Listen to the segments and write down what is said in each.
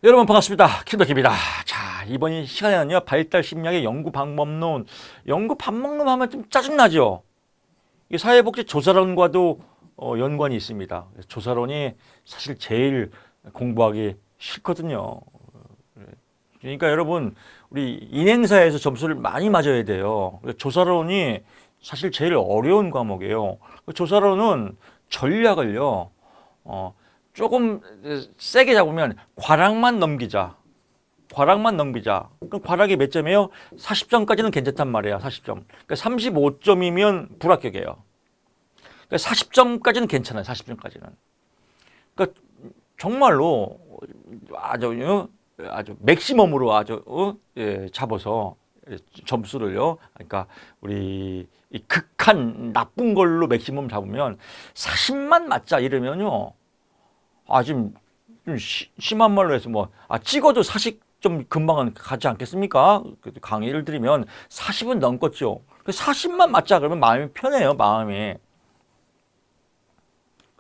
여러분 반갑습니다. 킬덕입니다. 자, 이번 시간에는요, 발달 심리학의 연구 방법론, 연구 방법론 하면 좀 짜증나죠? 이 사회복지 조사론과도 연관이 있습니다. 조사론이 사실 제일 공부하기 싫거든요. 그러니까 여러분, 우리 인행사에서 점수를 많이 맞아야 돼요. 조사론이 사실 제일 어려운 과목이에요. 조사론은 전략을요, 조금 세게 잡으면 과락만 넘기자. 과락만 넘기자. 그럼 과락이 몇 점이에요? 40점까지는 괜찮단 말이야. 40점. 그러니까 35점이면 불합격이에요. 그러니까 40점까지는 괜찮아요. 40점까지는. 그러니까 정말로 아주 맥시멈으로 잡아서 점수를요. 그러니까 우리 이 극한 나쁜 걸로 맥시멈 잡으면 40만 맞자 이러면요. 지금 좀 심한 말로 해서 찍어도 40점 금방은 가지 않겠습니까? 강의를 드리면 40은 넘겠죠. 40만 맞자 그러면 마음이 편해요, 마음이.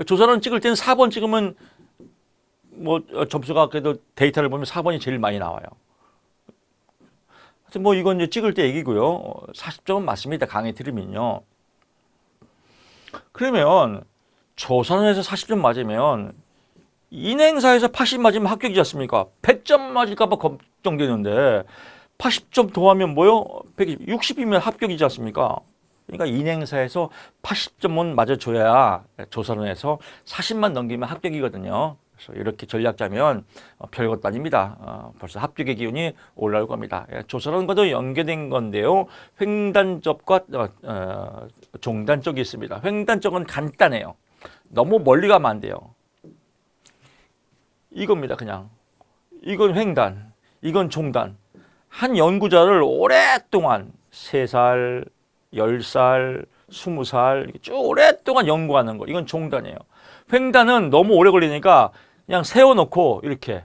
조사론 찍을 때는 4번 찍으면 점수가 그래도 데이터를 보면 4번이 제일 많이 나와요. 하여튼 이건 이제 찍을 때 얘기고요. 40점은 맞습니다. 강의 들으면요. 그러면 조사론에서 40점 맞으면 인행사에서 80 맞으면 합격이지 않습니까? 100점 맞을까봐 걱정되는데 80점 더하면 뭐요? 160이면 합격이지 않습니까? 그러니까 인행사에서 80점은 맞아줘야 조사론에서 40만 넘기면 합격이거든요. 그래서 이렇게 전략 짜면 별것도 아닙니다. 벌써 합격의 기운이 올라올 겁니다. 조사론과도 연계된 건데요. 횡단적과 종단적이 있습니다. 횡단적은 간단해요. 너무 멀리 가면 안 돼요. 이겁니다. 그냥 이건 횡단, 이건 종단. 한 연구자를 오랫동안 3살, 10살, 20살 쭉 오랫동안 연구하는 거. 이건 종단이에요. 횡단은 너무 오래 걸리니까 그냥 세워놓고 이렇게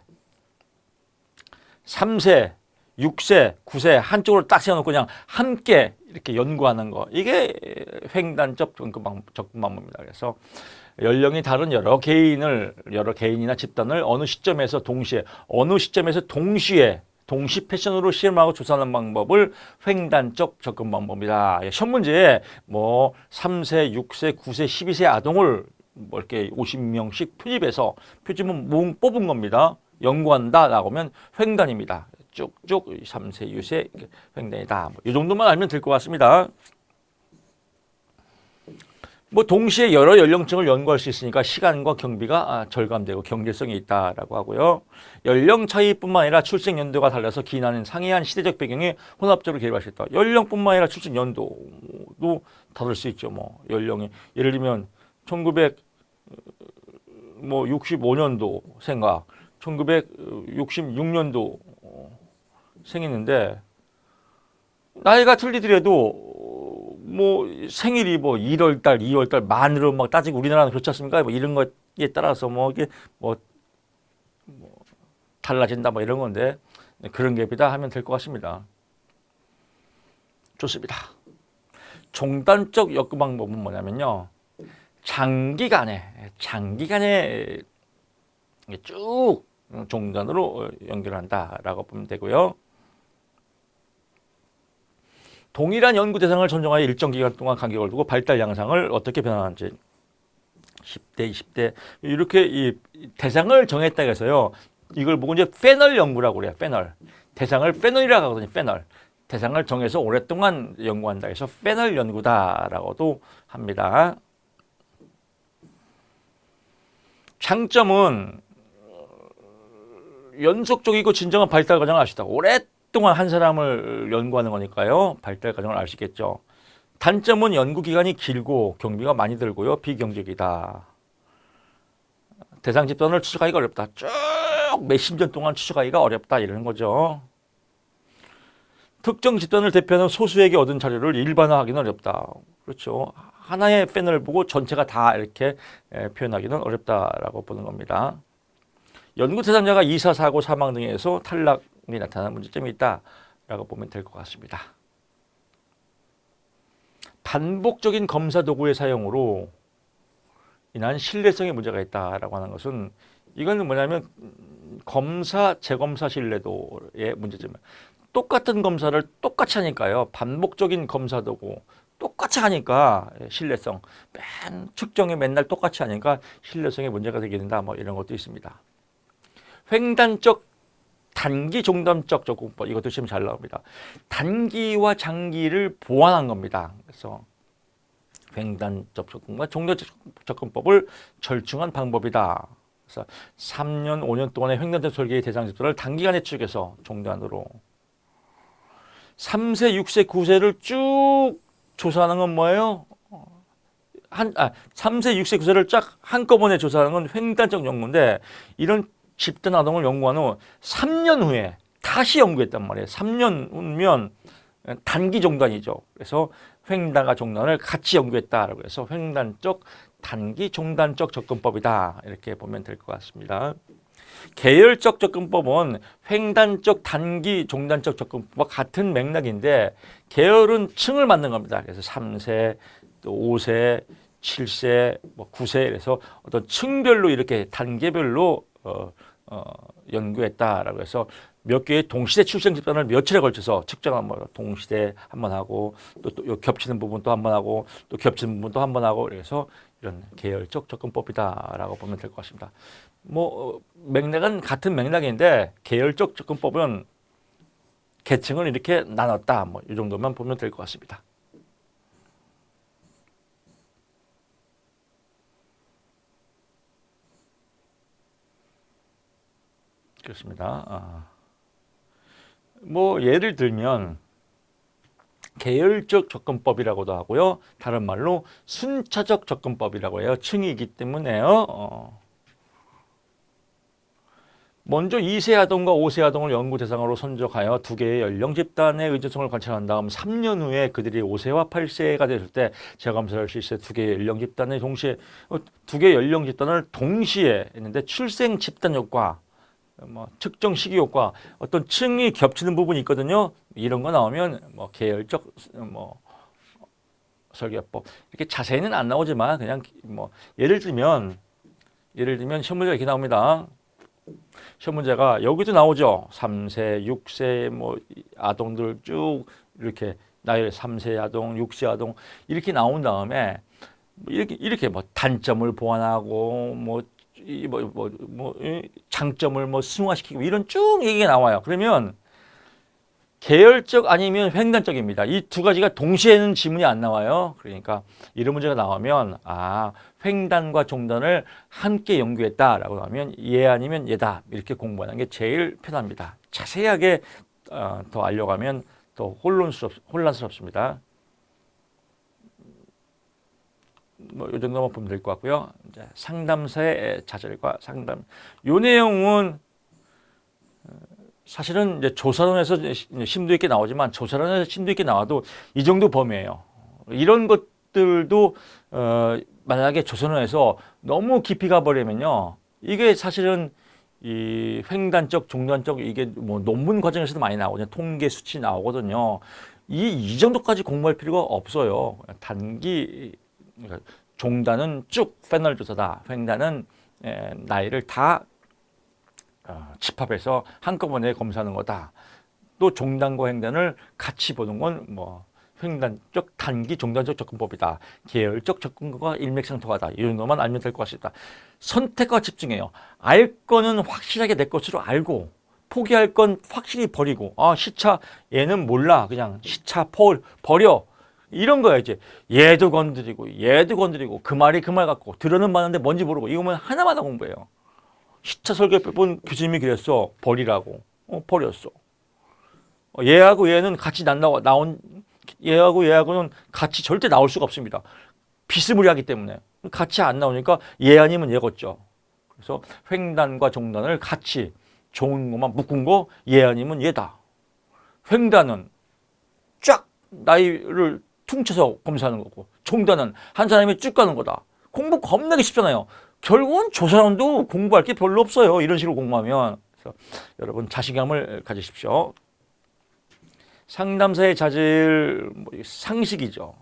3세, 6세, 9세 한쪽으로 딱 세워놓고 그냥 함께 이렇게 연구하는 거. 이게 횡단적 접근 방법입니다. 그래서 연령이 다른 여러 개인이나 집단을 어느 시점에서 동시에 동시 패션으로 시험하고 조사하는 방법을 횡단적 접근 방법이다. 시험 문제에 3세, 6세, 9세, 12세 아동을 이렇게 50명씩 표집해서 표집은 뽑은 겁니다. 연구한다라고 하면 횡단입니다. 쭉쭉 3세, 6세 횡단이다. 이 정도만 알면 될 것 같습니다. 동시에 여러 연령층을 연구할 수 있으니까 시간과 경비가 절감되고 경제성이 있다라고 하고요. 연령 차이뿐만 아니라 출생 연도가 달라서 기인하는 상이한 시대적 배경이 혼합적으로 개입할 수 있다. 연령뿐만 아니라 출생 연도도 다를 수 있죠. 연령이 예를 들면 1965년도 생각, 1966년도 생했는데 나이가 틀리더라도 생일이 1월달, 2월달 만으로 따지고 우리나라는 그렇지 않습니까? 이런 거에 따라서 이게 달라진다 이런 건데 그런 갭이다 하면 될 것 같습니다. 좋습니다. 종단적 연구 방법은 뭐냐면요. 장기간에 쭉 종단으로 연결한다라고 보면 되고요. 동일한 연구 대상을 선정하여 일정 기간 동안 간격을 두고 발달 양상을 어떻게 변화하는지 10대, 20대 이렇게 이 대상을 정했다 해서요. 이걸 보고 이제 패널 연구라고 그래요. 패널. 대상을 패널이라고 하거든요. 패널. 대상을 정해서 오랫동안 연구한다 해서 패널 연구다라고도 합니다. 장점은 연속적이고 진정한 발달 과정을 알 수 있다. 오랫동안 한 사람을 연구하는 거니까요. 발달 과정을 알 수 있겠죠. 단점은 연구 기간이 길고 경비가 많이 들고요. 비경제적이다. 대상 집단을 추적하기가 어렵다. 쭉 몇십 년 동안 추적하기가 어렵다. 이러는 거죠. 특정 집단을 대표하는 소수에게 얻은 자료를 일반화하기는 어렵다. 그렇죠. 하나의 패널을 보고 전체가 다 이렇게 표현하기는 어렵다라고 보는 겁니다. 연구 대상자가 이사, 사고, 사망 등에서 탈락이 나타나는 문제점이 있다라고 보면 될 것 같습니다. 반복적인 검사 도구의 사용으로 인한 신뢰성에 문제가 있다라고 하는 것은 이거는 뭐냐면 검사 재검사 신뢰도의 문제점. 똑같은 검사를 똑같이 하니까요. 반복적인 검사도고 똑같이 하니까 신뢰성, 측정이 맨날 똑같이 하니까 신뢰성에 문제가 되게 된다. 뭐 이런 것도 있습니다. 횡단적 단기 종단적 접근법, 이것도 지금 잘 나옵니다. 단기와 장기를 보완한 겁니다. 그래서 횡단적 접근과 종단적 접근법을 절충한 방법이다. 그래서 3년, 5년 동안의 횡단적 설계의 대상 집단을 단기간에 추격해서 종단으로 3세, 6세, 9세를 쭉 조사하는 건 뭐예요? 3세, 6세, 9세를 쫙 한꺼번에 조사하는 건 횡단적 연구인데, 이런 집단 아동을 연구한 후 3년 후에 다시 연구했단 말이에요. 3년 후면 단기 종단이죠. 그래서 횡단과 종단을 같이 연구했다라고 해서 횡단적 단기 종단적 접근법이다. 이렇게 보면 될 것 같습니다. 계열적 접근법은 횡단적 단기 종단적 접근법과 같은 맥락인데 계열은 층을 만든 겁니다. 그래서 3세, 또 5세, 7세, 뭐 9세 그래서 어떤 층별로 이렇게 단계별로 연구했다라고 해서 몇 개의 동시대 출생 집단을 며칠에 걸쳐서 측정한 뭐 동시대 한 번 하고 또 겹치는 부분 또 한 번 하고 또 겹치는 부분 또 한 번 하고 그래서 이런 계열적 접근법이다라고 보면 될 것 같습니다. 뭐 맥락은 같은 맥락인데 계열적 접근법은 계층을 이렇게 나눴다. 뭐 이 정도만 보면 될 것 같습니다. 그렇습니다. 뭐 예를 들면 계열적 접근법이라고도 하고요. 다른 말로 순차적 접근법이라고 해요. 층이기 때문에요. 먼저 2세 아동과 5세 아동을 연구 대상으로 선정하여 두 개의 연령 집단의 의존성을 관찰한 다음 3년 후에 그들이 5세와 8세가 됐을 때 재검사할 수 있어요. 두 개의 연령 집단의 동시에 두 개의 연령 집단을 동시에 했는데 출생 집단 효과, 뭐 측정 시기 효과, 어떤 층이 겹치는 부분이 있거든요. 이런 거 나오면 뭐 계열적 뭐 설계법 이렇게 자세히는 안 나오지만 그냥 뭐 예를 들면 시험 문제가 이렇게 나옵니다. 시험 문제가 여기도 나오죠. 3세, 6세 뭐 아동들 쭉 이렇게 나이를 3세 아동, 6세 아동 이렇게 나온 다음에 이렇게 뭐 단점을 보완하고 뭐 장점을 뭐 승화시키고 이런 쭉 얘기가 나와요. 그러면 계열적 아니면 횡단적입니다. 이 두 가지가 동시에는 지문이 안 나와요. 그러니까 이런 문제가 나오면 횡단과 종단을 함께 연구했다라고 하면 예 아니면 예다 이렇게 공부하는 게 제일 편합니다. 자세하게 더 알려가면 더 혼란스럽습니다. 뭐 이 정도만 보면 될 것 같고요. 이제 상담사의 자질과 상담. 요 내용은 사실은 이제 조사론에서 심도 있게 나오지만 조사론에서 심도 있게 나와도 이 정도 범위예요. 이런 것들도 만약에 조사론에서 너무 깊이 가버리면요, 이게 사실은 이 횡단적, 종단적 이게 뭐 논문 과정에서도 많이 나오거든요. 통계 수치 나오거든요. 이 정도까지 공부할 필요가 없어요. 단기 그러니까 종단은 쭉 패널 조사다. 횡단은 나이를 다 집합해서 한꺼번에 검사하는 거다. 또 종단과 횡단을 같이 보는 건 뭐 횡단적 단기 종단적 접근법이다. 계열적 접근과 일맥상통하다. 이 정도만 알면 될 것 같습니다. 선택과 집중해요. 알 거는 확실하게 내 것으로 알고 포기할 건 확실히 버리고 시차 얘는 몰라 그냥 시차 버려 이런 거야. 이제 얘도 건드리고 그 말이 그 말 같고 들어는 봤는데 뭔지 모르고 이거면 하나마다 공부해요. 시차 설계법은 교수님이 그랬어. 버리라고. 버렸어. 얘하고 얘는 같이 나온 얘하고 얘하고는 같이 절대 나올 수가 없습니다. 비스무리하기 때문에 같이 안 나오니까 얘 아니면 얘겠죠. 그래서 횡단과 종단을 같이 좋은 것만 묶은 거 얘 아니면 얘다. 횡단은 쫙 나이를 퉁쳐서 검사하는 거고 종단은 한 사람이 쭉 가는 거다. 공부 겁나게 쉽잖아요. 결국은 조사론도 공부할 게 별로 없어요. 이런 식으로 공부하면. 그래서 여러분 자신감을 가지십시오. 상담사의 자질 상식이죠.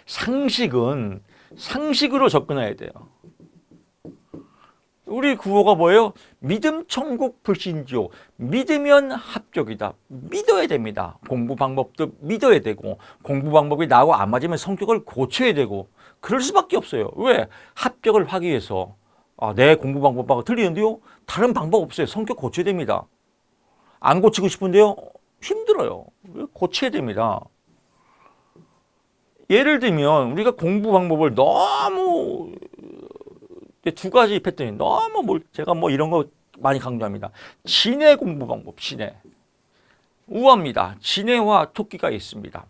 상식은 상식으로 접근해야 돼요. 우리 구호가 뭐예요? 믿음 천국 불신지옥. 믿으면 합격이다. 믿어야 됩니다. 공부 방법도 믿어야 되고, 공부 방법이 나하고 안 맞으면 성격을 고쳐야 되고, 그럴 수밖에 없어요. 왜? 합격을 하기 위해서. 내 공부 방법하고 틀리는데요? 다른 방법 없어요. 성격 고쳐야 됩니다. 안 고치고 싶은데요? 힘들어요. 고쳐야 됩니다. 예를 들면 우리가 공부 방법을 너무 두 가지 패턴이 너무 제가 이런 거 많이 강조합니다. 진해 공부 방법, 진해. 우화입니다. 진해와 토끼가 있습니다.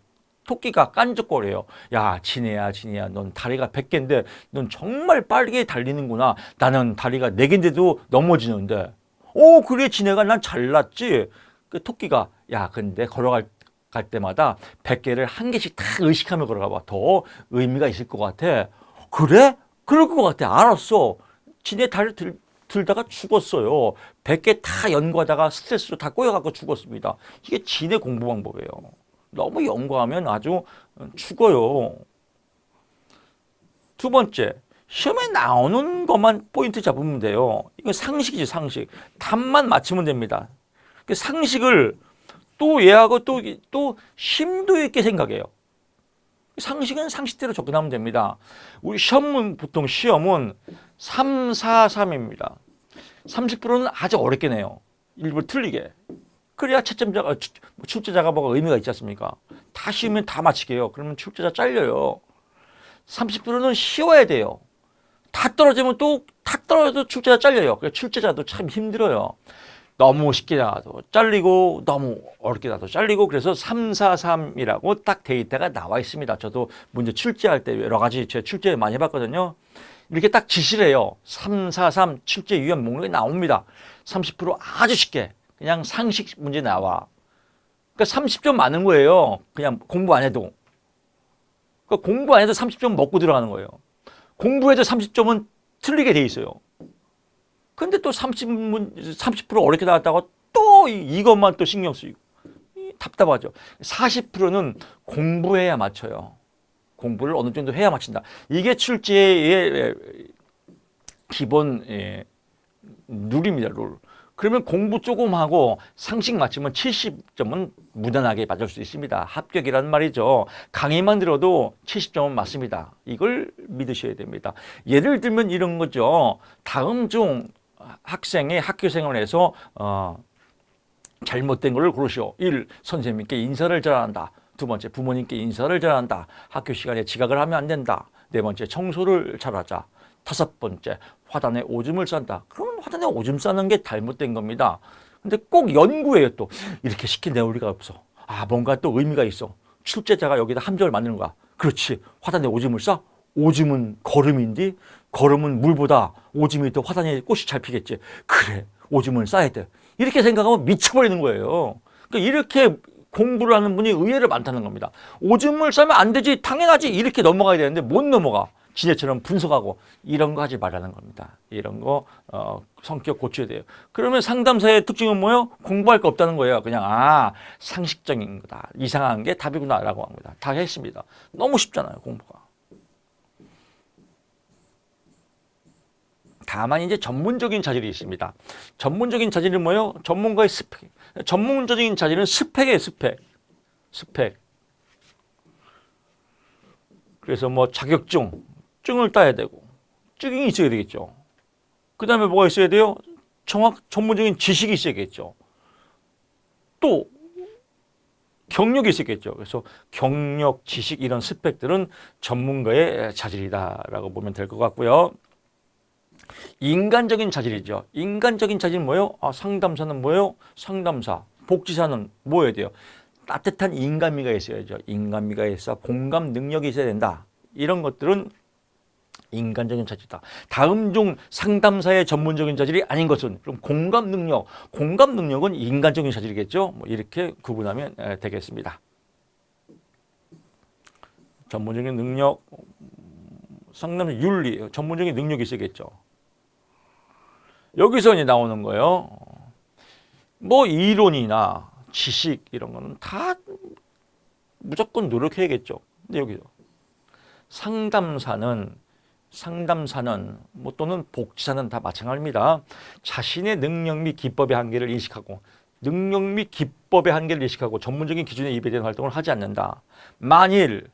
토끼가 깐족거려요. 야, 진해야, 진해야. 넌 다리가 100개인데 넌 정말 빠르게 달리는구나. 나는 다리가 4개인데도 넘어지는데. 그래, 진해가 난 잘났지. 그 토끼가, 야, 근데 걸어갈 때마다 100개를 한 개씩 다 의식하며 걸어가봐. 더 의미가 있을 것 같아. 그래? 그럴 것 같아. 알았어. 진해 다리 들다가 죽었어요. 100개 다 연구하다가 스트레스로 다 꼬여갖고 죽었습니다. 이게 진해 공부 방법이에요. 너무 연구하면 아주 죽어요. 두 번째, 시험에 나오는 것만 포인트 잡으면 돼요. 이건 상식이지, 상식. 답만 맞추면 됩니다. 그 상식을 또 얘하고 또 심도 있게 생각해요. 상식은 상식대로 접근하면 됩니다. 우리 보통 시험은 3, 4, 3입니다. 30%는 아주 어렵게 내요. 일부러 틀리게. 그래야 출제자가 뭐가 의미가 있지 않습니까? 다 쉬우면 다 맞히게 해요. 그러면 출제자 잘려요. 30%는 쉬워야 돼요. 다 떨어져도 출제자 잘려요. 그래서 출제자도 참 힘들어요. 너무 쉽게 나와도 잘리고 너무 어렵게 나와도 잘리고 그래서 3, 4, 3이라고 딱 데이터가 나와 있습니다. 저도 문제 출제할 때 여러 가지 제가 출제 많이 해봤거든요. 이렇게 딱 지시를 해요. 3, 4, 3 출제 유형 목록이 나옵니다. 30% 아주 쉽게 그냥 상식 문제 나와. 그러니까 30점 많은 거예요. 그냥 공부 안 해도. 그러니까 공부 안 해도 30점 먹고 들어가는 거예요. 공부해도 30점은 틀리게 돼 있어요. 근데 또 30% 어렵게 나왔다고 또 이것만 또 신경 쓰이고 답답하죠. 40%는 공부해야 맞춰요. 공부를 어느 정도 해야 맞춘다. 이게 출제의 기본 룰입니다. 룰. 그러면 공부 조금 하고 상식 맞추면 70점은 무난하게 맞을 수 있습니다. 합격이란 말이죠. 강의만 들어도 70점은 맞습니다. 이걸 믿으셔야 됩니다. 예를 들면 이런 거죠. 다음 중 학생의 학교 생활에서 잘못된 걸 고르시오. 1. 선생님께 인사를 잘한다. 두 번째, 부모님께 인사를 잘한다. 학교 시간에 지각을 하면 안 된다. 네 번째, 청소를 잘하자. 다섯 번째, 화단에 오줌을 싼다. 그러면 화단에 오줌 싸는 게 잘못된 겁니다. 근데 꼭 연구해요. 또 이렇게 시킨 내용이 없어. 뭔가 또 의미가 있어. 출제자가 여기다 함정을 만드는 거야. 그렇지. 화단에 오줌을 싸? 오줌은 거름인데 거름은 물보다 오줌이 더 화단에 꽃이 잘 피겠지. 그래, 오줌을 싸야 돼. 이렇게 생각하면 미쳐버리는 거예요. 그러니까 이렇게 공부를 하는 분이 의외로 많다는 겁니다. 오줌을 싸면 안 되지, 당연하지, 이렇게 넘어가야 되는데 못 넘어가. 지네처럼 분석하고 이런 거 하지 말라는 겁니다. 이런 거 성격 고쳐야 돼요. 그러면 상담사의 특징은 뭐예요? 공부할 거 없다는 거예요. 그냥 상식적인 거다. 이상한 게 답이구나라고 합니다. 다 했습니다. 너무 쉽잖아요, 공부가. 다만 이제 전문적인 자질이 있습니다. 전문적인 자질은 뭐예요? 전문가의 스펙. 전문적인 자질은 스펙이에요, 스펙. 그래서 자격증을 따야 되고, 증이 있어야 되겠죠. 그 다음에 뭐가 있어야 돼요? 전문적인 지식이 있어야겠죠. 또, 경력이 있었겠죠. 그래서 경력, 지식 이런 스펙들은 전문가의 자질이다라고 보면 될 것 같고요. 인간적인 자질이죠. 인간적인 자질은 뭐예요? 상담사는 뭐예요? 상담사. 복지사는 뭐여야 돼요? 따뜻한 인간미가 있어야죠. 인간미가 있어 공감 능력이 있어야 된다. 이런 것들은 인간적인 자질이다. 다음 중 상담사의 전문적인 자질이 아닌 것은 그럼 공감 능력은 인간적인 자질이겠죠. 이렇게 구분하면 되겠습니다. 전문적인 능력, 상담사 윤리, 전문적인 능력이 있어야겠죠. 여기서 이제 나오는 거예요. 이론이나 지식 이런 거는 다 무조건 노력해야겠죠. 근데 여기서 상담사는 상담사는 뭐 또는 복지사는 다 마찬가지입니다. 자신의 능력 및 기법의 한계를 인식하고 능력 및 기법의 한계를 인식하고 전문적인 기준에 입에 활동을 하지 않는다. 만일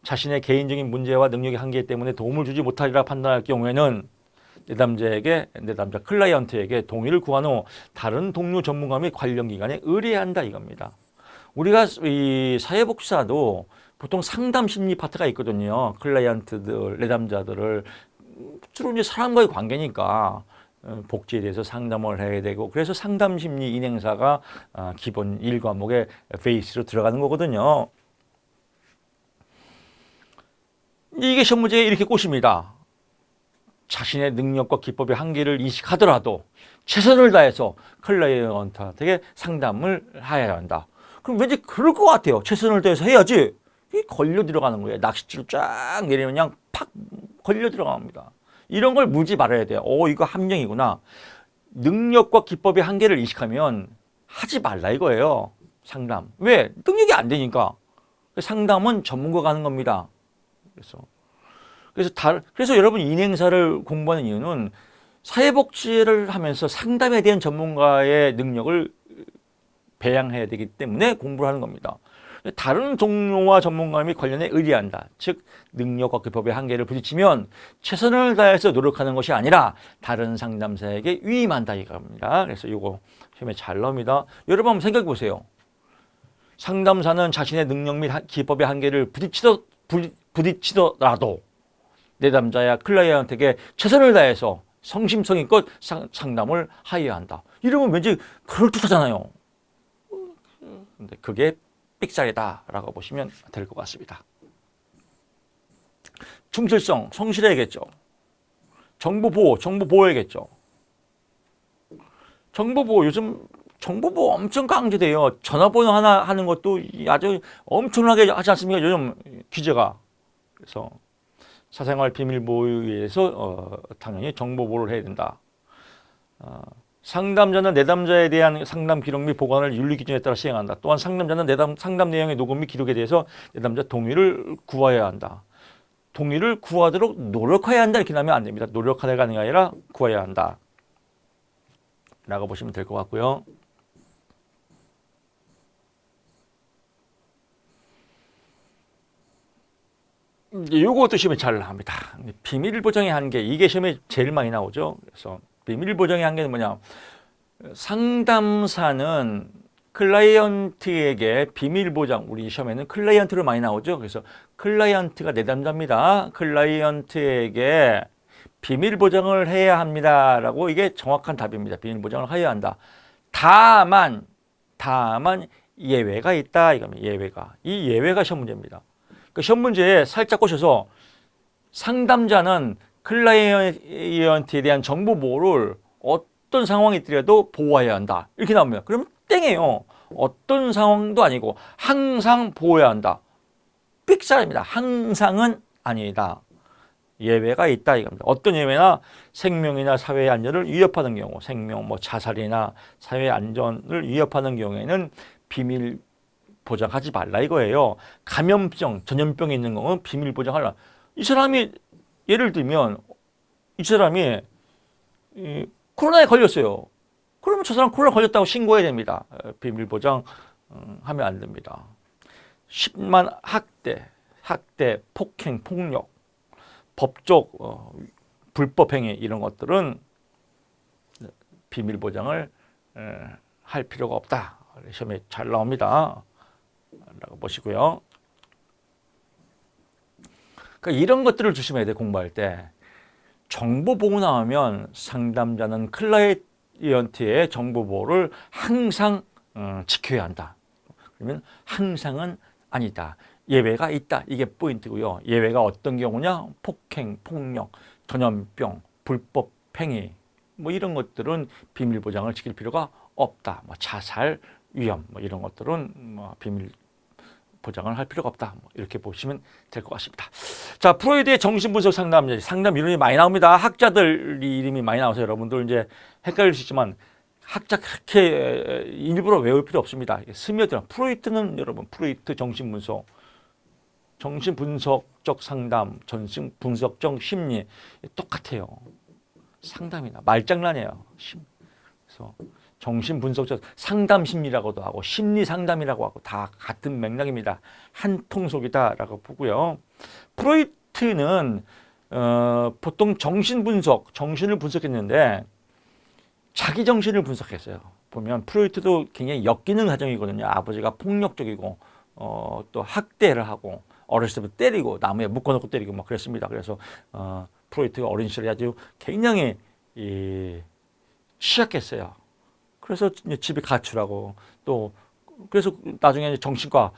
자신의 개인적인 문제와 능력의 한계 때문에 도움을 주지 못하리라 판단할 경우에는 내담자 클라이언트에게 동의를 구한 후 다른 동료 전문가 및 관련 기관에 의뢰한다 이겁니다. 우리가 이 사회복지사도 보통 상담 심리 파트가 있거든요. 클라이언트들, 내담자들을 주로 이제 사람과의 관계니까 복지에 대해서 상담을 해야 되고 그래서 상담 심리 인행사가 기본 1과목의 베이스로 들어가는 거거든요. 이게 시험 문제에 이렇게 꼬십니다. 자신의 능력과 기법의 한계를 인식하더라도 최선을 다해서 클라이언트에게 상담을 해야 한다. 그럼 왠지 그럴 것 같아요. 최선을 다해서 해야지. 이게 걸려 들어가는 거예요. 낚싯줄을 쫙 내리면 그냥 팍 걸려 들어갑니다. 이런 걸 물지 말아야 돼요. 이거 함정이구나. 능력과 기법의 한계를 인식하면 하지 말라 이거예요. 상담. 왜? 능력이 안 되니까. 상담은 전문가가 하는 겁니다. 그래서 여러분 인행사를 공부하는 이유는 사회복지를 하면서 상담에 대한 전문가의 능력을 배양해야 되기 때문에 공부를 하는 겁니다. 다른 동료와 전문가 및 관련해 의뢰한다. 즉 능력과 기법의 한계를 부딪히면 최선을 다해서 노력하는 것이 아니라 다른 상담사에게 위임한다 이겁니다. 그래서 이거 시험에 잘 나옵니다. 여러분 한번 생각해 보세요. 상담사는 자신의 능력 및 기법의 한계를 부딪히더라도 내담자야 클라이언트에게 최선을 다해서 성심성의껏 상담을 하여야 한다. 이러면 왠지 그럴듯하잖아요. 근데 그게 삑사리다라고 보시면 될 것 같습니다. 충실성, 성실해야겠죠. 정보보호해야겠죠. 정보보호, 요즘 정보보호 엄청 강조돼요. 전화번호 하나 하는 것도 아주 엄청나게 하지 않습니까? 요즘 규제가. 그래서 사생활 비밀보호에 의해서 당연히 정보보호를 해야 된다. 상담자는 내담자에 대한 상담 기록 및 보관을 윤리 기준에 따라 시행한다. 또한 상담자는 상담 내용의 녹음 및 기록에 대해서 내담자 동의를 구해야 한다. 동의를 구하도록 노력해야 한다 이렇게 나면 안 됩니다. 노력하다가 아니라 구해야 한다. 라고 보시면 될 것 같고요. 요것도 시험에 잘 나옵니다. 비밀 보장의 한계, 이게 시험에 제일 많이 나오죠. 그래서 비밀 보장의 한계는 뭐냐? 상담사는 클라이언트에게 비밀 보장, 우리 시험에는 클라이언트로 많이 나오죠. 그래서 클라이언트가 내담자입니다. 클라이언트에게 비밀 보장을 해야 합니다라고 이게 정확한 답입니다. 비밀 보장을 해야 한다. 다만 예외가 있다 이겁니다. 예외가. 이 예외가 시험 문제입니다. 그 시험 문제에 살짝 꼬셔서 상담자는 클라이언트에 대한 정보 보호를 어떤 상황이 있더라도 보호해야 한다. 이렇게 나옵니다. 그러면 땡이에요. 어떤 상황도 아니고 항상 보호해야 한다. 삑사입니다. 항상은 아니다. 예외가 있다 이겁니다. 어떤 예외나 생명이나 사회의 안전을 위협하는 경우, 생명, 자살이나 사회의 안전을 위협하는 경우에는 비밀 보장하지 말라 이거예요. 감염병, 전염병이 있는 경우는 비밀 보장하라. 이 사람이 예를 들면 이 사람이 코로나에 걸렸어요. 그러면 저 사람 코로나 걸렸다고 신고해야 됩니다. 비밀 보장 하면 안 됩니다. 심한 학대, 폭행, 폭력, 법적 불법 행위 이런 것들은 비밀 보장을 할 필요가 없다. 시험에 잘 나옵니다. 라고 보시고요. 그러니까 이런 것들을 조심해야 돼, 공부할 때. 정보 보호 나오면 상담자는 클라이언트의 정보 보호를 항상 지켜야 한다. 그러면 항상은 아니다. 예외가 있다. 이게 포인트고요. 예외가 어떤 경우냐? 폭행, 폭력, 전염병, 불법 행위 이런 것들은 비밀 보장을 지킬 필요가 없다. 자살, 위험 이런 것들은 비밀 보장을 할 필요가 없다. 이렇게 보시면 될 것 같습니다. 자, 프로이드의 정신분석 상담 이론이 많이 나옵니다. 학자들 이름이 많이 나와서 여러분들 이제 헷갈릴 수 있지만 학자 그렇게 일부러 외울 필요 없습니다. 스며들어. 프로이트는 여러분 프로이트 정신분석 정신분석적 상담, 정신분석적 심리 똑같아요. 상담이나 말장난이에요. 그래서 정신분석적 상담 심리라고도 하고 심리 상담이라고 하고 다 같은 맥락입니다. 한 통속이다라고 보고요. 프로이트는 보통 정신분석, 정신을 분석했는데 자기 정신을 분석했어요. 보면 프로이트도 굉장히 엮이는 가정이거든요. 아버지가 폭력적이고 또 학대를 하고 어렸을 때부터 때리고 나무에 묶어놓고 때리고 막 그랬습니다. 그래서 프로이트가 어린 시절에 아주 굉장히 취약했어요. 그래서 집에 가출하고 또 그래서 나중에 정신과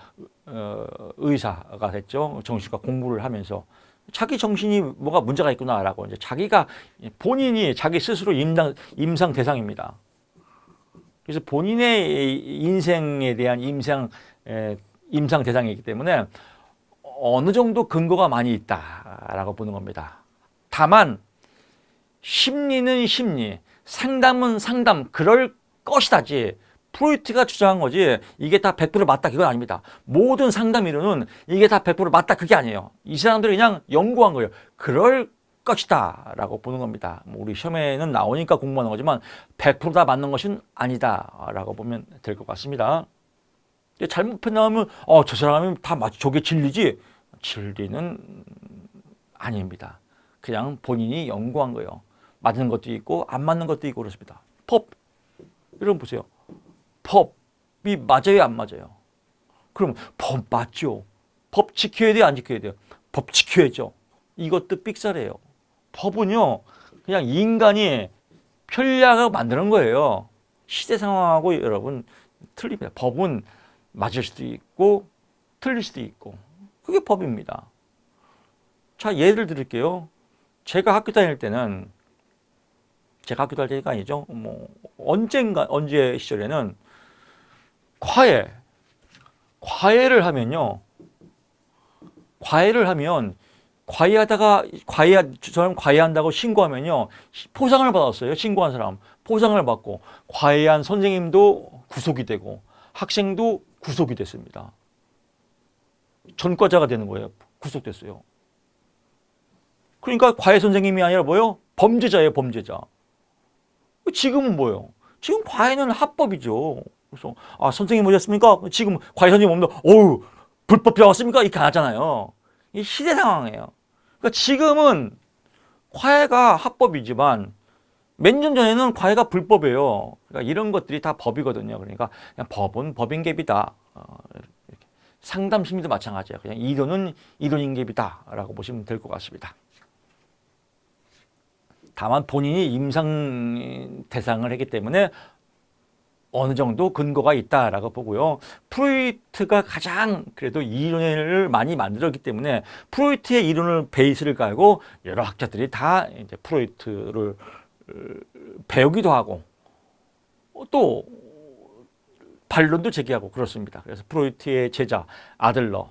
의사가 됐죠. 정신과 공부를 하면서 자기 정신이 뭐가 문제가 있구나라고 이제 자기가 본인이 자기 스스로 임상 대상입니다. 그래서 본인의 인생에 대한 임상 대상이기 때문에 어느 정도 근거가 많이 있다라고 보는 겁니다. 다만 심리는 심리, 상담은 상담, 그럴 것이다지 프로이트가 주장한 거지 이게 다 100% 맞다 그건 아닙니다. 모든 상담 이론은 이게 다 100% 맞다 그게 아니에요. 이 사람들이 그냥 연구한 거예요. 그럴 것이다 라고 보는 겁니다. 우리 시험에는 나오니까 공부하는 거지만 100%다 맞는 것은 아니다 라고 보면 될 것 같습니다. 잘못 나오면 저 사람이 다 맞지 저게 진리지? 진리는 아닙니다. 그냥 본인이 연구한 거예요. 맞는 것도 있고 안 맞는 것도 있고 그렇습니다. 법 여러분 보세요. 법이 맞아요 안 맞아요? 그럼 법 맞죠. 법 지켜야 돼요 안 지켜야 돼요? 법 지켜야죠. 이것도 삑사래요. 법은요 그냥 인간이 편리하게 만드는 거예요. 시대 상황하고 여러분 틀립니다. 법은 맞을 수도 있고 틀릴 수도 있고 그게 법입니다. 자 예를 들을게요. 제가 학교 다닐 때는 제가 학교 다닐 때가 아니죠. 뭐 언제 시절에는 과외를 하면요. 과외하다가 저는 과외한다고 신고하면요. 포상을 받았어요. 신고한 사람. 포상을 받고 과외한 선생님도 구속이 되고 학생도 구속이 됐습니다. 전과자가 되는 거예요. 구속됐어요. 그러니까 과외 선생님이 아니라 뭐예요? 범죄자예요, 범죄자. 지금은 뭐예요? 지금 과외는 합법이죠. 그래서 선생님 오셨습니까? 지금 과외 선생님 없는데 어우 불법 배웠습니까? 이렇게 안 하잖아요. 이 시대 상황이에요. 그러니까 지금은 과외가 합법이지만 몇 년 전에는 과외가 불법이에요. 그러니까 이런 것들이 다 법이거든요. 그러니까 그냥 법은 법인계비다. 상담 심리도 마찬가지예요. 그냥 이론은 이론인계비다라고 보시면 될 것 같습니다. 다만 본인이 임상 대상을 했기 때문에 어느 정도 근거가 있다라고 보고요. 프로이트가 가장 그래도 이론을 많이 만들었기 때문에 프로이트의 이론을 베이스를 깔고 여러 학자들이 다 이제 프로이트를 배우기도 하고 또 반론도 제기하고 그렇습니다. 그래서 프로이트의 제자 아들러,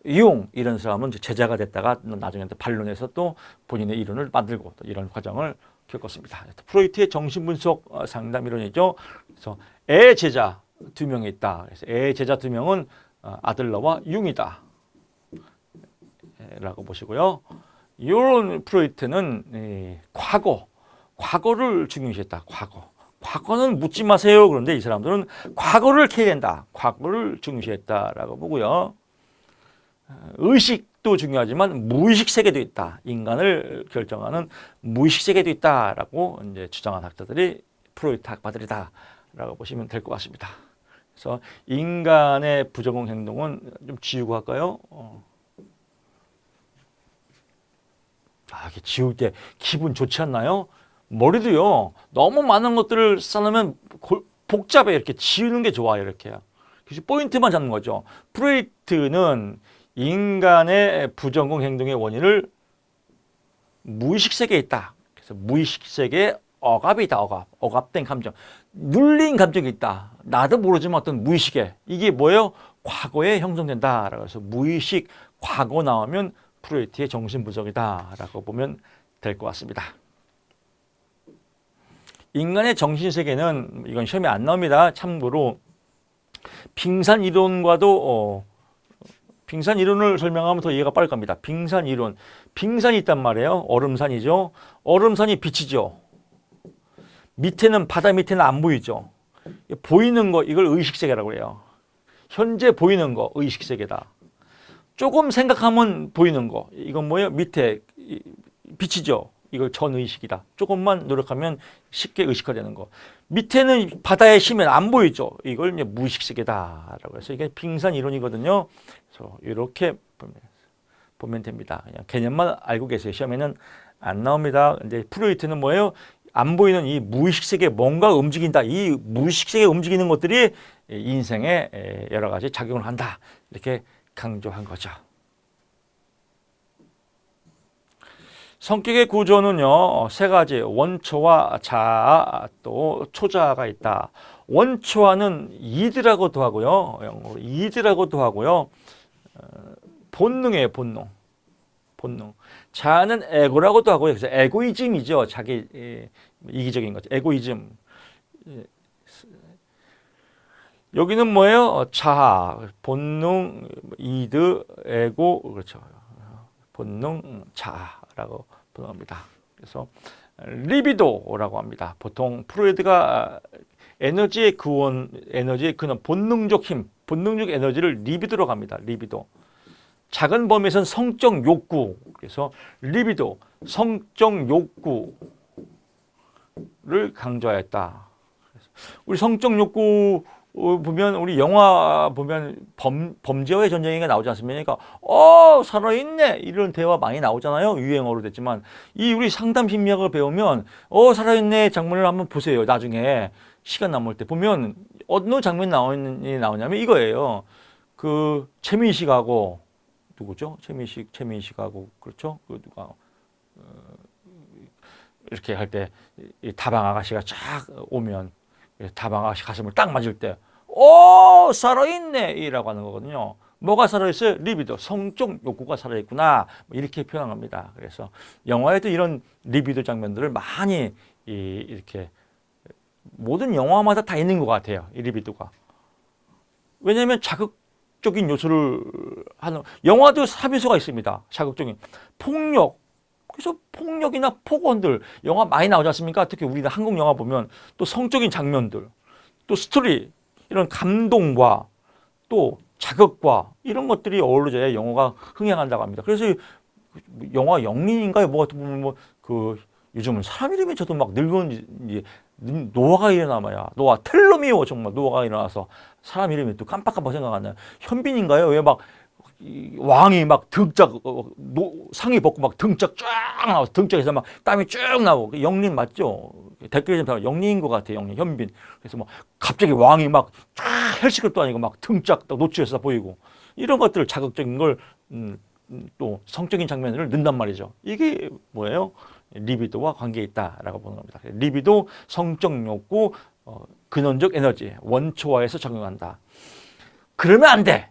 융 이런 사람은 제자가 됐다가 나중에 반론해서 또 본인의 이론을 만들고 또 이런 과정을 겪었습니다. 프로이트의 정신분석 상담 이론이죠. 그래서 애 제자 2명이 있다. 그래서 애 제자 2명은 아들러와 융이다. 라고 보시고요. 이런 프로이트는 과거를 중요시했다. 과거는 묻지 마세요. 그런데 이 사람들은 과거를 캐낸다. 과거를 중시했다라고 보고요. 의식도 중요하지만 무의식 세계도 있다. 인간을 결정하는 무의식 세계도 있다라고 이제 주장한 학자들이 프로이트 학파들이다라고 보시면 될 것 같습니다. 그래서 인간의 부적응 행동은 좀 지우고 할까요? 이게 지울 때 기분 좋지 않나요? 머리도요 너무 많은 것들을 쌓으면 복잡해. 이렇게 지우는 게 좋아요. 이렇게 그래서 포인트만 잡는 거죠. 프로이트는 인간의 부전공 행동의 원인을 무의식 세계에 있다. 그래서 무의식 세계에 억압이 있다. 억압된 감정, 눌린 감정이 있다. 나도 모르지만 어떤 무의식에 이게 뭐예요? 과거에 형성된다라고 해서 무의식 과거 나오면 프로이트의 정신분석이다라고 보면 될 것 같습니다. 인간의 정신세계는 이건 시험에 안 나옵니다. 참고로 빙산 이론과도 빙산 이론을 설명하면 더 이해가 빠를 겁니다. 빙산 이론. 빙산이 있단 말이에요. 얼음산이죠. 얼음산이 비치죠. 밑에는 바다 밑에는 안 보이죠. 보이는 거 이걸 의식세계라고 해요. 현재 보이는 거 의식세계다. 조금 생각하면 보이는 거 이건 뭐예요? 밑에 비치죠. 이걸 전의식이다. 조금만 노력하면 쉽게 의식화되는 거. 밑에는 바다에 쉬면 안 보이죠. 이걸 이제 무의식세계다라고 해서 이게 빙산 이론이거든요. 그래서 이렇게 보면 됩니다. 그냥 개념만 알고 계세요. 시험에는 안 나옵니다. 근데 프로이트는 뭐예요? 안 보이는 이 무의식 세계에 뭔가 움직인다. 이 무의식 세계에 움직이는 것들이 인생에 여러 가지 작용을 한다. 이렇게 강조한 거죠. 성격의 구조는요, 세 가지. 원초와 자아, 또 초자아가 있다. 원초와는 이드라고도 하고요. 영어로 이드라고도 하고요. 본능이에요, 본능. 본능. 자아는 에고라고도 하고요. 그래서 에고이즘이죠. 자기 이기적인 거죠. 에고이즘. 여기는 뭐예요? 자아, 본능, 이드, 에고, 그렇죠. 본능, 자아라고 부릅니다. 그래서 리비도라고 합니다. 보통 프로이드가 에너지의 근원, 에너지의 근원, 본능적 힘, 본능적 에너지를 리비도로 합니다. 리비도. 작은 범위에서는 성적 욕구. 그래서 리비도, 성적 욕구를 강조하였다. 우리 성적 욕구 보면 우리 영화 보면 범죄와의 전쟁이 나오지 않습니까? 살아있네 이런 대화 많이 나오잖아요. 유행어로 됐지만 이 우리 상담 심리학을 배우면 살아있네 장면을 한번 보세요. 나중에 시간 남을 때 보면 어느 장면이 나오냐면 이거예요. 그 최민식하고 누구죠? 최민식하고 그렇죠? 그 누가 이렇게 할 때 다방 아가씨가 쫙 오면 다방 아가씨 가슴을 딱 맞을 때 살아있네 이라고 하는 거거든요. 뭐가 살아있어요? 리비도, 성적 욕구가 살아있구나 이렇게 표현합니다. 그래서 영화에도 이런 리비도 장면들을 많이 이렇게 모든 영화마다 다 있는 것 같아요. 이 리비도가. 왜냐하면 자극적인 요소를 하는 영화도 3요소가 있습니다. 자극적인 폭력. 그래서 폭력이나 폭언들 영화 많이 나오지 않습니까? 특히 우리나라 한국 영화 보면 또 성적인 장면들, 또 스토리 이런 감동과 또 자극과 이런 것들이 어우러져야 영화가 흥행한다고 합니다. 그래서 영화 영린인가요? 뭐 같은 보면 그 요즘은 사람 이름이 저도 막 늙은 노화가 일어나봐야 노화 텔로미어 정말 노화가 일어나서 사람 이름이 또 깜빡깜빡 생각 안 나요. 현빈인가요? 왜 막 왕이 막 등짝 상의 벗고 막 등짝 쫙 나와 등짝에서 막 땀이 쭉 나오고 영린 맞죠? 댓글에 좀 봐요. 영린인 것 같아요. 영린 현빈. 그래서 막 갑자기 왕이 막 쫙 헬스클도 아니고 막 등짝 노출해서 보이고 이런 것들 자극적인 걸 또 성적인 장면을 넣는단 말이죠. 이게 뭐예요? 리비도와 관계 있다라고 보는 겁니다. 리비도 성적 욕구 근원적 에너지 원초화에서 작용한다. 그러면 안 돼.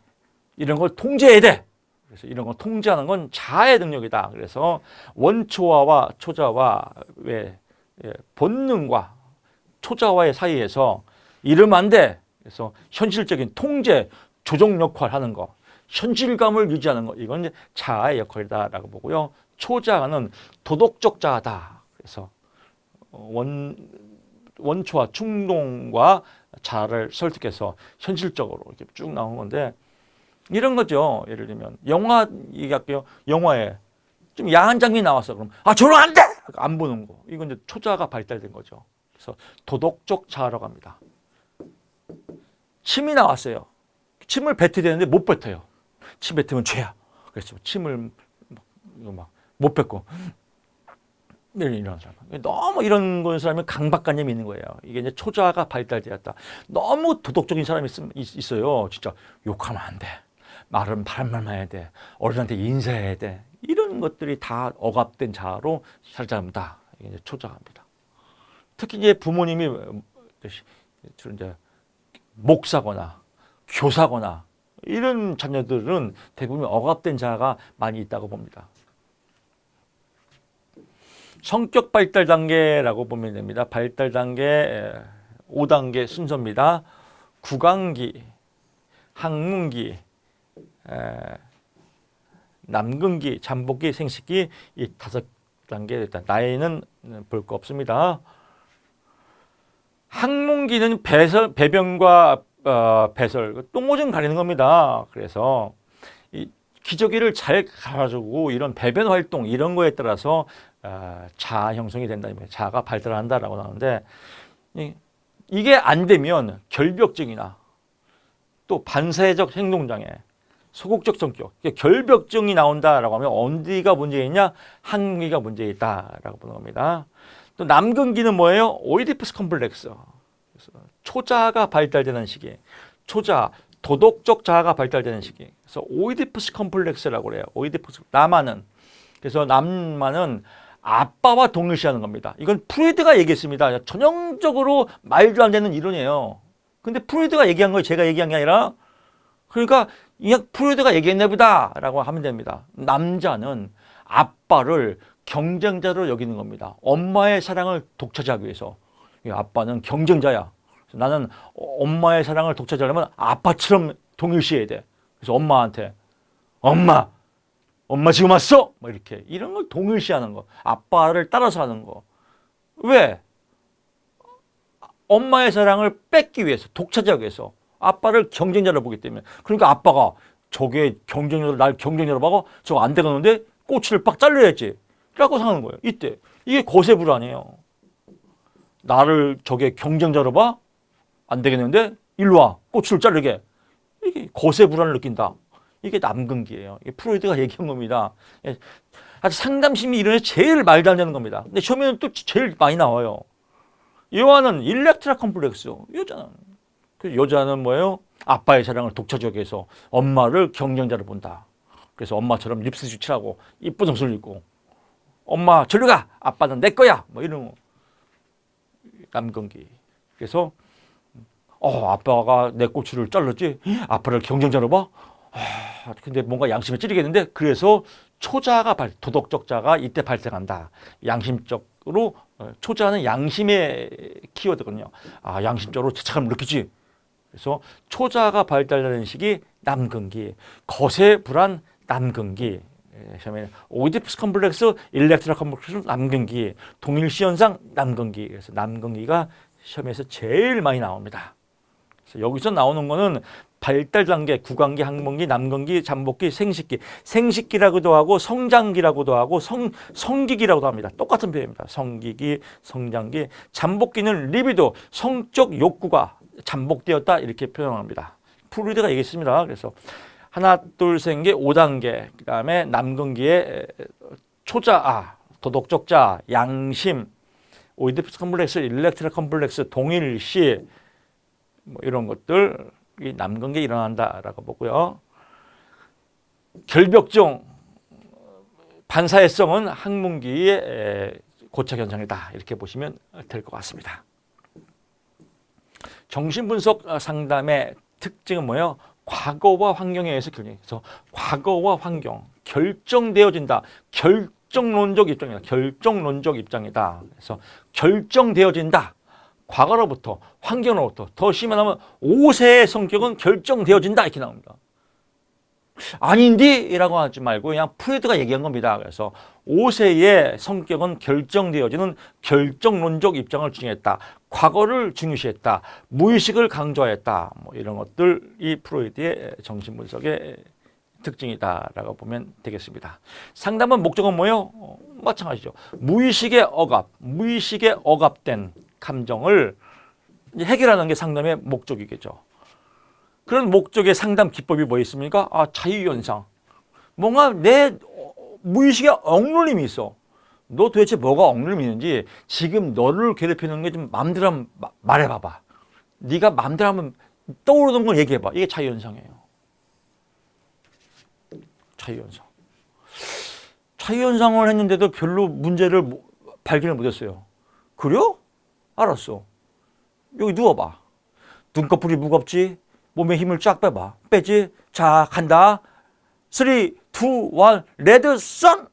이런 걸 통제해야 돼. 그래서 이런 걸 통제하는 건 자아의 능력이다. 그래서 원초화와 초자와 본능과 초자와의 사이에서 이러면 안 돼. 그래서 현실적인 통제, 조정 역할 하는 거, 현실감을 유지하는 거, 이건 이제 자아의 역할이다라고 보고요. 초자는 도덕적 자아다. 그래서 원초와 충동과 자아를 설득해서 현실적으로 이렇게 쭉 나온 건데. 이런 거죠. 예를 들면 영화 얘기할게요. 영화에 좀 야한 장면이 나왔어. 그럼 저러면 안 돼! 안 보는 거. 이건 이제 초자가 발달된 거죠. 그래서 도덕적 자아라고 합니다. 침이 나왔어요. 침을 뱉어야 되는데 못 뱉어요. 침 뱉으면 죄야. 그래서 침을 막 못 뱉고 이런 사람. 너무 이런 건 사람은 강박관념이 있는 거예요. 이게 이제 초자가 발달되었다. 너무 도덕적인 사람이 있어요. 진짜 욕하면 안 돼. 말은 바른 말만 해야 돼. 어른한테 인사해야 돼. 이런 것들이 다 억압된 자아로 살자합니다. 이게 이제 초자입니다. 특히 이제 부모님이 이제 목사거나 교사거나 이런 자녀들은 대부분 억압된 자아가 많이 있다고 봅니다. 성격 발달 단계라고 보면 됩니다. 발달 단계 5단계 순서입니다. 구강기, 학문기, 남근기, 잠복기, 생식기 이 5단계 일단 나이는 볼 거 없습니다. 항문기는 배변과 배설, 똥오줌 가리는 겁니다. 그래서 이 기저귀를 잘 갈아주고 이런 배변 활동 이런 거에 따라서 자아 형성이 된다, 자아가 발달한다라고 나오는데 이게 안 되면 결벽증이나 또 반사회적 행동장애, 소극적 성격, 결벽증이 나온다라고 하면 어디가 문제 있냐? 항문기가 문제 있다라고 보는 겁니다. 또 남근기는 뭐예요? 오이디푸스 컴플렉스. 초자아가 발달되는 시기, 초자아, 도덕적 자아가 발달되는 시기. 그래서 오이디푸스 컴플렉스라고 그래요. 오이디푸스, 남아는. 그래서 남아는 아빠와 동일시하는 겁니다. 이건 프로이드가 얘기했습니다. 전형적으로 말도 안 되는 이론이에요. 근데 프로이드가 얘기한 거예요. 제가 얘기한 게 아니라. 그러니까 그냥 프로이드가 얘기했나 보다 라고 하면 됩니다. 남자는 아빠를 경쟁자로 여기는 겁니다. 엄마의 사랑을 독차지하기 위해서. 아빠는 경쟁자야. 나는 엄마의 사랑을 독차지하려면 아빠처럼 동일시해야 돼. 그래서 엄마한테 엄마 지금 왔어? 뭐 이렇게 이런 걸 동일시하는 거. 아빠를 따라서 하는 거. 왜? 엄마의 사랑을 뺏기 위해서, 독차지하기 위해서. 아빠를 경쟁자로 보기 때문에. 그러니까 아빠가 저게 경쟁자로 날 경쟁자로 봐고 저거 안 되겠는데 꼬치를 빡 잘라야지. 라고 생각하는 거예요. 이때. 이게 거세불안이에요. 나를 저게 경쟁자로 봐? 안 되겠는데 일로 와. 꼬치를 자르게. 이게 거세불안을 느낀다. 이게 남근기예요. 이게 프로이드가 얘기한 겁니다. 아주 상담심리 이론에서 제일 말도 안 되는 겁니다. 근데 처음에는 또 제일 많이 나와요. 여아는 일렉트라 컴플렉스. 여자는 뭐예요? 아빠의 사랑을 독차지하기 위해서 엄마를 경쟁자로 본다. 그래서 엄마처럼 립스틱 칠하고 이쁜 옷을 입고 엄마 저리 가. 아빠는 내 거야. 뭐 이런 거. 남근기. 그래서 아빠가 내 꼬치를 잘랐지? 아빠를 경쟁자로 봐? 근데 뭔가 양심에 찌르겠는데? 그래서 초자가 도덕적 자가 이때 발생한다. 양심적으로 초자는 양심의 키워드거든요. 양심적으로 죄책감을 느끼지. 그래서 초자가 발달되는 시기 남근기, 거세 불안 남근기, 오이디푸스 컴플렉스, 일렉트라 컴플렉스 남근기, 동일시 현상 남근기. 그래서 남근기가 시험에서 제일 많이 나옵니다. 그래서 여기서 나오는 거는 발달 단계, 구강기, 항문기, 남근기, 잠복기, 생식기. 생식기라고도 하고 성장기라고도 하고 성기기라고도 합니다. 똑같은 표현입니다. 성기기, 성장기. 잠복기는 리비도, 성적 욕구가 잠복되었다 이렇게 표현합니다. 프로이드가 얘기했습니다. 그래서 하나, 둘, 셋 개, 5단계. 그 다음에 남근기의 초자아, 도덕적 자아, 양심, 오이디푸스 컴플렉스, 일렉트라 컴플렉스, 동일시, 뭐 이런 것들 이 남근기에 일어난다라고 보고요. 결벽증, 반사회성은 항문기의 고착 현상이다 이렇게 보시면 될 것 같습니다. 정신분석 상담의 특징은 뭐예요? 과거와 환경에 의해서 결정해서 과거와 환경 결정되어진다. 결정론적 입장이다. 결정론적 입장이다. 그래서 결정되어진다. 과거로부터 환경으로부터 더 심하면 5세의 성격은 결정되어진다 이렇게 나옵니다. 아닌데? 라고 하지 말고 그냥 프로이드가 얘기한 겁니다. 그래서 5세의 성격은 결정되어지는 결정론적 입장을 주장했다. 과거를 중요시했다. 무의식을 강조했다. 뭐 이런 것들이 프로이드의 정신분석의 특징이다라고 보면 되겠습니다. 상담은 목적은 뭐예요? 마찬가지죠. 무의식의 억압된 감정을 해결하는 게 상담의 목적이겠죠. 그런 목적의 상담 기법이 뭐 있습니까? 자유현상. 뭔가 내 무의식에 억눌림이 있어. 너 도대체 뭐가 억눌림이 있는지 지금 너를 괴롭히는 게 좀 마음대로 한번 말해봐봐. 네가 마음대로 한번 떠오르는 걸 얘기해봐. 이게 자유현상이에요. 자유현상. 자유현상을 했는데도 별로 문제를 발견을 못했어요. 그래요? 알았어. 여기 누워봐. 눈꺼풀이 무겁지? 몸에 힘을 쫙 빼봐. 빼지? 자, 간다. 3, 2, 1, 레드 선!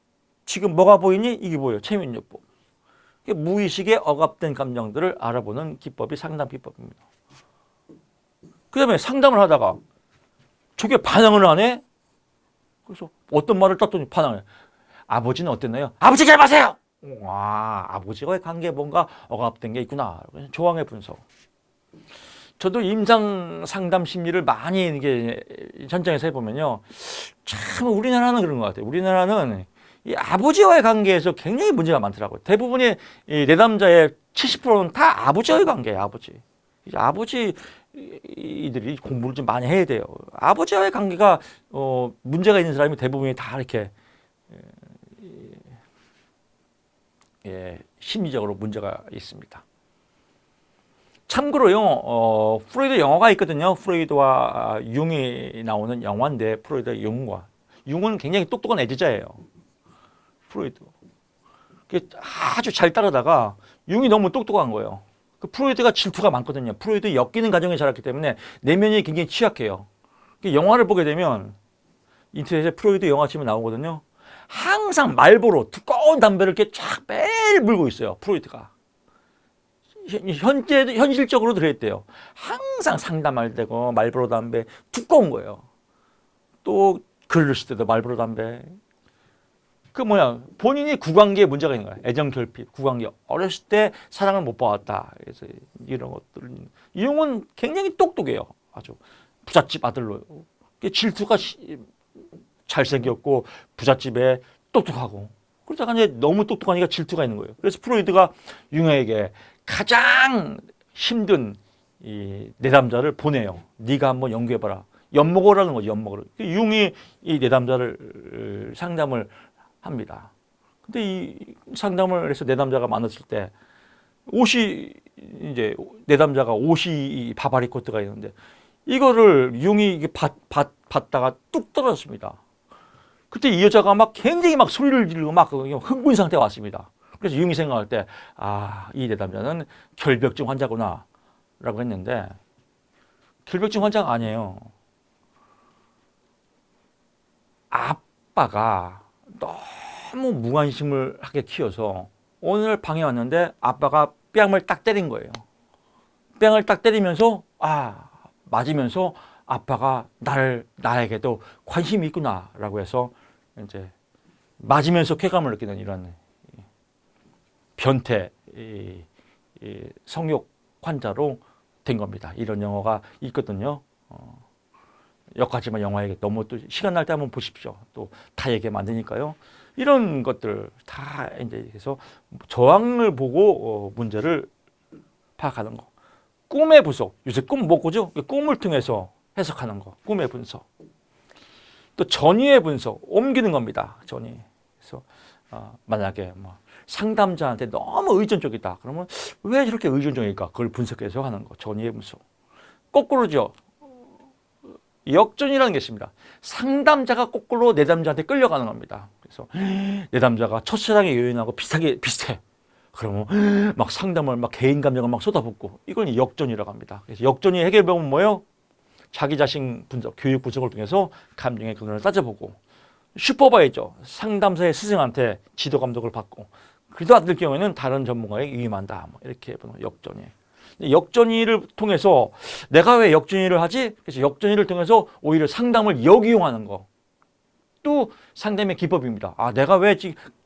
지금 뭐가 보이니? 이게 뭐예요? 최민요법. 무의식의 억압된 감정들을 알아보는 기법이 상담 기법입니다. 그 다음에 상담을 하다가 저게 반응을 안 해? 그래서 어떤 말을 떴더니 반항해. 아버지는 어땠나요? 아버지 잘 마세요. 와, 아버지와의 관계에 뭔가 억압된 게 있구나. 조항의 분석. 저도 임상 상담 심리를 많이 이게 현장에서 해보면요, 참 우리나라는 그런 것 같아요. 우리나라는 이 아버지와의 관계에서 굉장히 문제가 많더라고요. 대부분의 이 내담자의 70%는 다 아버지와의 관계예요. 아버지. 아버지들이 공부를 좀 많이 해야 돼요. 아버지와의 관계가 문제가 있는 사람이 대부분이 다 이렇게 심리적으로 문제가 있습니다. 참고로요, 프로이드 영화가 있거든요. 프로이드와 융이 나오는 영화인데, 프로이드와 융은 굉장히 똑똑한 애지자예요. 프로이드. 아주 잘 따르다가 융이 너무 똑똑한 거예요. 그 프로이드가 질투가 많거든요. 프로이드 엮이는 가정에 자랐기 때문에 내면이 굉장히 취약해요. 영화를 보게 되면 인터넷에 프로이드 영화 치면 나오거든요. 항상 말보로 두꺼운 담배를 이렇게 쫙 매일 물고 있어요. 프로이드가. 현실적으로 들어있대요. 항상 상담할 때고 말보로 담배 두꺼운 거예요. 또 글을 쓸 때도 말보로 담배. 본인이 구관계에 문제가 있는 거야. 애정 결핍, 구관계. 어렸을 때 사랑을 못 받았다. 그래서 이런 것들. 이 형은 굉장히 똑똑해요. 아주 부잣집 아들로. 질투가 잘생겼고 부잣집에 똑똑하고. 그러다가 이제 너무 똑똑하니까 질투가 있는 거예요. 그래서 프로이드가 융에게 가장 힘든 이 내담자를 보내요. 네가 한번 연구해봐라. 엿먹으라는 거죠. 엿먹으라. 융이 이 내담자를 상담을 합니다. 근데 이 상담을 해서 내담자가 만났을 때 이제 내담자가 옷이 바바리 코트가 있는데 이거를 융이 받다가 뚝 떨어졌습니다. 그때 이 여자가 굉장히 소리를 지르고 흥분 상태에 왔습니다. 그래서 융이 생각할 때, 이 내담자는 결벽증 환자구나 라고 했는데, 결벽증 환자가 아니에요. 아빠가 너무 무관심을 하게 키워서 오늘 방에 왔는데 아빠가 뺨을 딱 때린 거예요. 뺨을 딱 때리면서, 맞으면서 아빠가 나에게도 관심이 있구나 라고 해서 이제 맞으면서 쾌감을 느끼는 이런 변태 성욕 환자로 된 겁니다. 이런 영화가 있거든요. 여기까지만 영화 얘기 너무 또 시간 날 때 한번 보십시오. 또 다 얘기 만드니까요. 이런 것들 다 이제 해서 저항을 보고 문제를 파악하는 거. 꿈의 분석. 요새 꿈 못 꾸죠? 꿈을 통해서 해석하는 거. 꿈의 분석. 또 전의의 분석. 옮기는 겁니다. 전의. 그래서 만약에 상담자한테 너무 의존적이다. 그러면 왜 저렇게 의존적일까? 그걸 분석해서 하는 거. 전의의 분석. 거꾸로죠. 역전이라는 게 있습니다. 상담자가 거꾸로 내담자한테 끌려가는 겁니다. 그래서 내담자가 첫사랑의 여인하고 비슷해. 그러면 상담을 개인 감정을 쏟아붓고 이걸 역전이라고 합니다. 그래서 역전이 해결법은 뭐예요? 자기 자신 분석, 교육 분석을 통해서 감정의 근원을 따져보고 슈퍼바이저, 상담사의 스승한테 지도 감독을 받고 그래도 안 될 경우에는 다른 전문가에 위임한다. 이렇게 보는 역전이. 역전이를 통해서 내가 왜 역전이를 하지? 그래서 역전이를 통해서 오히려 상담을 역이용하는 거. 또 상담의 기법입니다. 내가 왜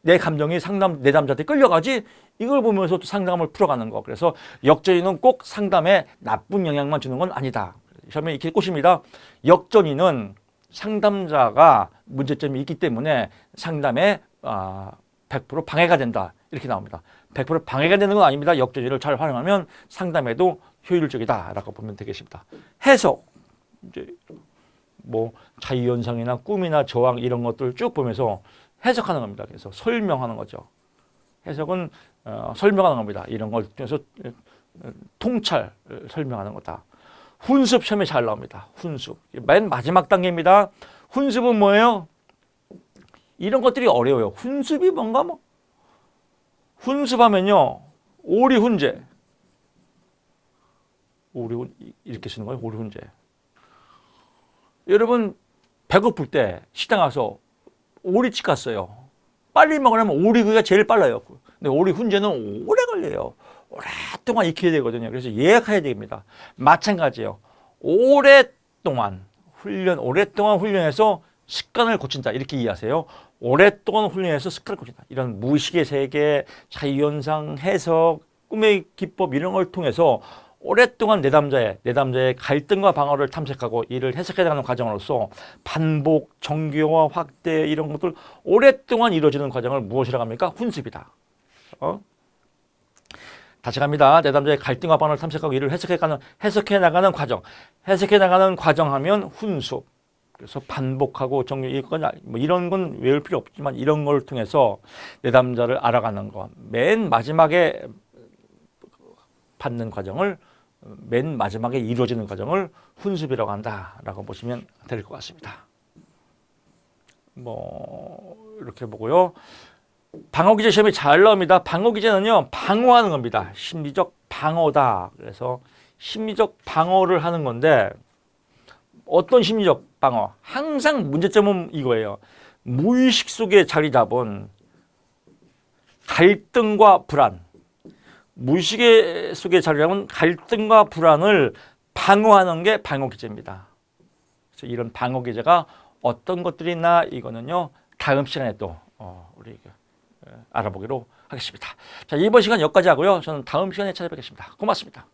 내 감정이 내담자한테 끌려가지? 이걸 보면서 또 상담을 풀어가는 거. 그래서 역전이는 꼭 상담에 나쁜 영향만 주는 건 아니다. 처음에 이렇게 꽂습니다. 역전이는 상담자가 문제점이 있기 때문에 상담에 100% 방해가 된다. 이렇게 나옵니다. 100% 방해가 되는 건 아닙니다. 역전이를 잘 활용하면 상담에도 효율적이다라고 보면 되겠습니다. 해석, 이제 자유현상이나 꿈이나 저항 이런 것들을 쭉 보면서 해석하는 겁니다. 그래서 설명하는 거죠. 해석은 설명하는 겁니다. 이런 걸 통해서 통찰 설명하는 거다. 훈습 시험에 잘 나옵니다. 훈습. 맨 마지막 단계입니다. 훈습은 뭐예요? 이런 것들이 어려워요. 훈습이 뭔가 훈습하면요. 오리훈제. 이렇게 쓰는 거예요. 오리훈제. 여러분 배고플 때 식당 가서 오리집 갔어요. 빨리 먹으려면 오리구이가 제일 빨라요. 근데 오리훈제는 오래 걸려요. 오랫동안 익혀야 되거든요. 그래서 예약해야 됩니다. 마찬가지예요. 오랫동안 훈련해서 습관을 고친다 이렇게 이해하세요. 오랫동안 훈련해서 습관을 고친다. 이런 무의식의 세계, 자유현상, 해석, 꿈의 기법 이런 걸 통해서 오랫동안 내담자의 갈등과 방어를 탐색하고 이를 해석해 나가는 과정으로서 반복, 정교화, 확대 이런 것들 오랫동안 이루어지는 과정을 무엇이라고 합니까? 훈습이다. 다시 갑니다. 내담자의 갈등과 방어를 탐색하고 이를 해석해 나가는 과정. 해석해 나가는 과정 하면 훈습. 그래서 반복하고 정교 이건 뭐 이런 건 외울 필요 없지만 이런 걸 통해서 내담자를 알아가는 거. 맨 마지막에 받는 과정을 맨 마지막에 이루어지는 과정을 훈습이라고 한다라고 보시면 될 것 같습니다. 뭐 이렇게 보고요. 방어기제 시험이 잘 나옵니다. 방어기제는요, 방어하는 겁니다. 심리적 방어다. 그래서 심리적 방어를 하는 건데 어떤 심리적 방어? 항상 문제점은 이거예요. 무의식 속에 자리 잡은 갈등과 불안. 무의식 속에 자리 잡은 갈등과 불안을 방어하는 게 방어기제입니다. 그래서 이런 방어기제가 어떤 것들이 있나 이거는요, 다음 시간에 또 우리 알아보기로 하겠습니다. 자, 이번 시간 여기까지 하고요. 저는 다음 시간에 찾아뵙겠습니다. 고맙습니다.